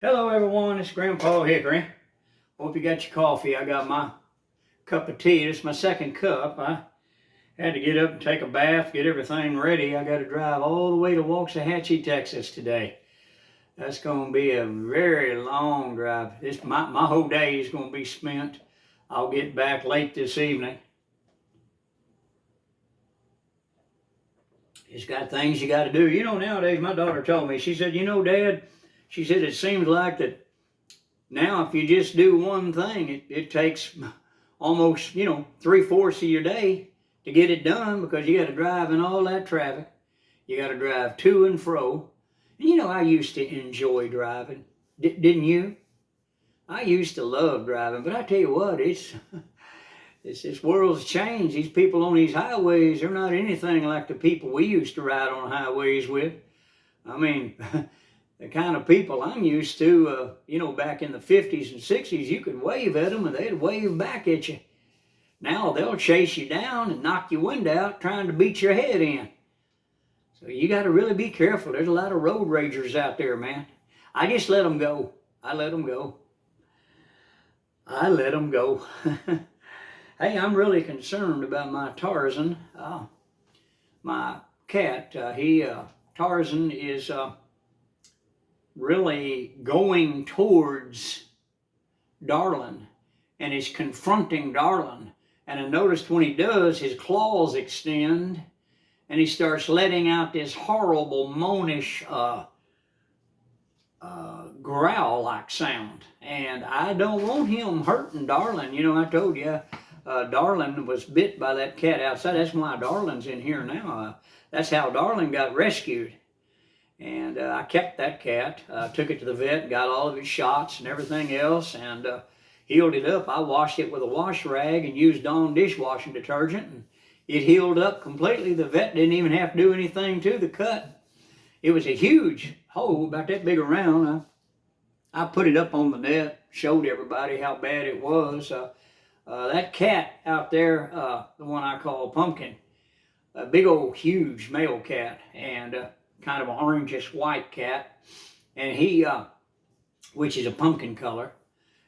Hello everyone, it's Grandpa Hickory. Hope you got your coffee. I got my cup of tea. It's my second cup. I had to get up and take a bath, get everything ready. I got to drive all the way to Waxahatchie, Texas today. That's going to be a very long drive. My whole day is going to be spent. I'll get back late this evening. It's got things you got to do. You know, nowadays, my daughter told me, she said, Dad, she said, it seems like that now if you just do one thing, it takes almost, 3/4 of your day to get it done because you got to drive in all that traffic. You got to drive to and fro. And I used to enjoy driving. Didn't you? I used to love driving, but I tell you what, this world's changed. These people on these highways, they're not anything like the people we used to ride on highways with. I mean, the kind of people I'm used to, back in the 50s and 60s, you could wave at them and they'd wave back at you. Now they'll chase you down and knock your window out trying to beat your head in. So you got to really be careful. There's a lot of road ragers out there, man. I just let them go. I let them go. I let them go. Hey, I'm really concerned about my Tarzan. My cat, Tarzan is really going towards Darlin and is confronting Darlin. And I noticed when he does, his claws extend and he starts letting out this horrible moanish growl-like sound. And I don't want him hurting Darlin. I told you, Darlin was bit by that cat outside. That's why Darlin's in here now. That's how Darlin got rescued. And I kept that cat, took it to the vet, got all of its shots and everything else, and healed it up. I washed it with a wash rag and used Dawn dishwashing detergent, and it healed up completely. The vet didn't even have to do anything to the cut. It was a huge hole, about that big around. I put it up on the net, showed everybody how bad it was. That cat out there, the one I call Pumpkin, a big old huge male cat, and kind of an orangish white cat, and he, which is a pumpkin color,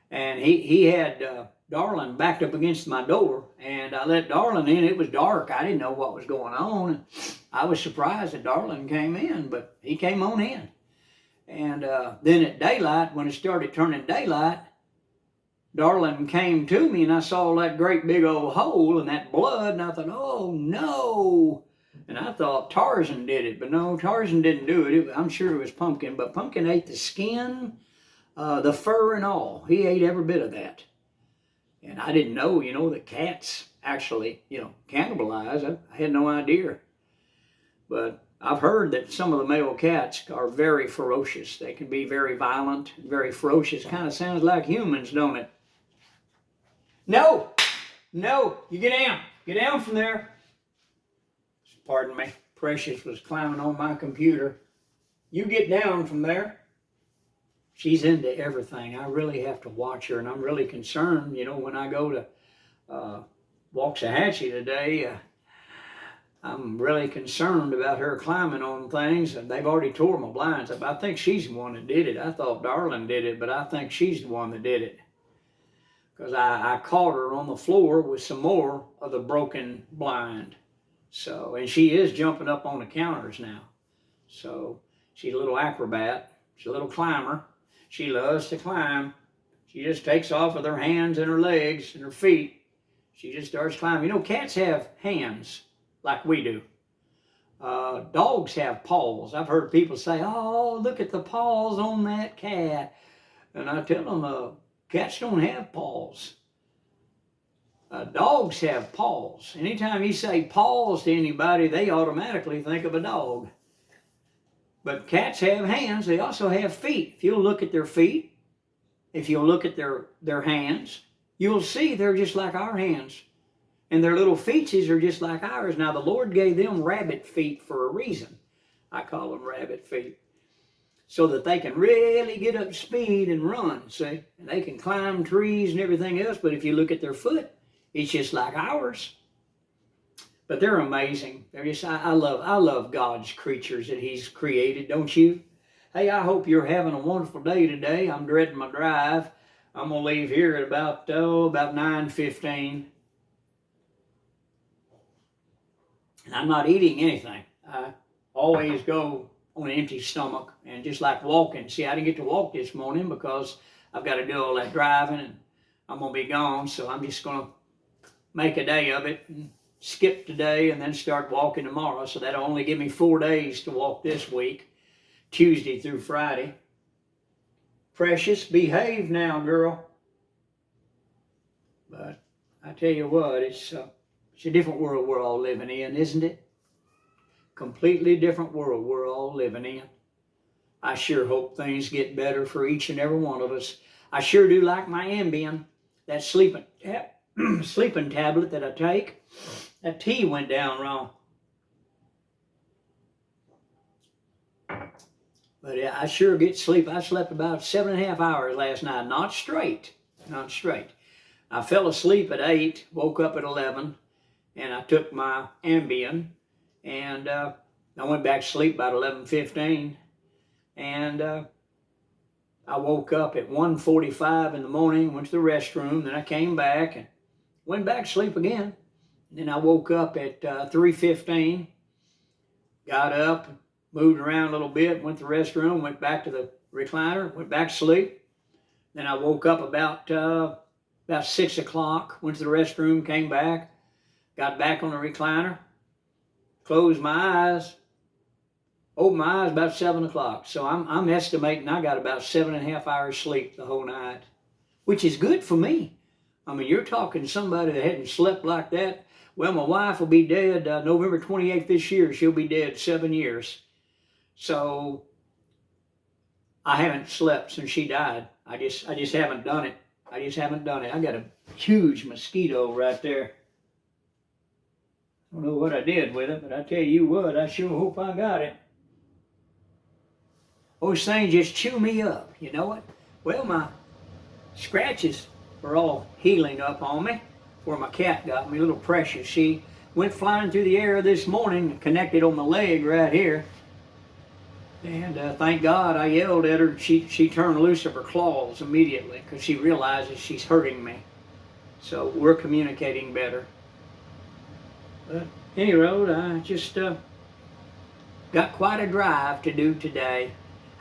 and he had Darlin backed up against my door, and I let Darlin in. It was dark. I didn't know what was going on. I was surprised that Darlin came in, but he came on in. And then at daylight, when it started turning daylight, Darlin came to me, and I saw that great big old hole and that blood, and I thought, oh no. And I thought Tarzan did it, but no, Tarzan didn't do it. I'm sure it was Pumpkin, but Pumpkin ate the skin, the fur and all. He ate every bit of that. And I didn't know, that cats actually, cannibalize. I had no idea. But I've heard that some of the male cats are very ferocious. They can be very violent, very ferocious. Kind of sounds like humans, don't it? No, you get down from there. Pardon me, Precious was climbing on my computer. You get down from there. She's into everything. I really have to watch her, and I'm really concerned, when I go to Waxahatchie today, I'm really concerned about her climbing on things, and they've already tore my blinds up. I think she's the one that did it. I thought Darlin did it, but I think she's the one that did it. Because I caught her on the floor with some more of the broken blind. So, and she is jumping up on the counters now. So, she's a little acrobat. She's a little climber. She loves to climb. She just takes off with her hands and her legs and her feet. She just starts climbing. Cats have hands like we do. Dogs have paws. I've heard people say, oh, look at the paws on that cat. And I tell them, cats don't have paws. Dogs have paws. Anytime you say paws to anybody, they automatically think of a dog. But cats have hands. They also have feet. If you'll look at their feet, if you'll look at their hands, you'll see they're just like our hands. And their little feetsies are just like ours. Now, the Lord gave them rabbit feet for a reason. I call them rabbit feet. So that they can really get up to speed and run, see? And they can climb trees and everything else. But if you look at their foot, it's just like ours. But they're amazing. They're just, I love God's creatures that He's created, don't you? Hey, I hope you're having a wonderful day today. I'm dreading my drive. I'm going to leave here at about 9:15. And I'm not eating anything. I always go on an empty stomach, and just like walking. See, I didn't get to walk this morning because I've got to do all that driving, and I'm going to be gone, so I'm just going to make a day of it and skip today and then start walking tomorrow. So that'll only give me 4 days to walk this week, Tuesday through Friday. Precious, behave now, girl. But I tell you what, it's a different world we're all living in, isn't it? Completely different world we're all living in. I sure hope things get better for each and every one of us. I sure do like my Ambien, that sleeping tablet that I take. That T went down wrong. But yeah, I sure get sleep. I slept about 7.5 hours last night. Not straight. I fell asleep at 8, woke up at 11, and I took my Ambien, and I went back to sleep about 11:15, and I woke up at 1:45 in the morning, went to the restroom, then I came back and went back to sleep again. And then I woke up at 3:15, got up, moved around a little bit, went to the restroom, went back to the recliner, went back to sleep. Then I woke up about 6 o'clock, went to the restroom, came back, got back on the recliner, closed my eyes, opened my eyes about 7 o'clock. So I'm estimating I got about 7.5 hours sleep the whole night, which is good for me. I mean, you're talking somebody that hadn't slept like that. Well, my wife will be dead November 28th this year. She'll be dead 7 years. So I haven't slept since she died. I just haven't done it. I got a huge mosquito right there. I don't know what I did with it, but I tell you what, I sure hope I got it. Those things just chew me up, you know it? Well, my scratches are all healing up on me where my cat got me, little Precious. She went flying through the air this morning, connected on my leg right here. And thank God I yelled at her. She turned loose of her claws immediately because she realizes she's hurting me. So we're communicating better. But anyway, I just got quite a drive to do today.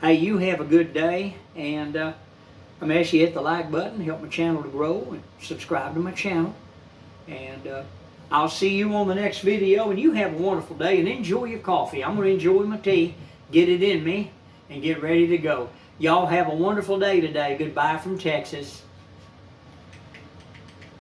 Hey, you have a good day, and I'm going to ask you to hit the like button, help my channel to grow, and subscribe to my channel. And I'll see you on the next video, and you have a wonderful day, and enjoy your coffee. I'm going to enjoy my tea, get it in me, and get ready to go. Y'all have a wonderful day today. Goodbye from Texas.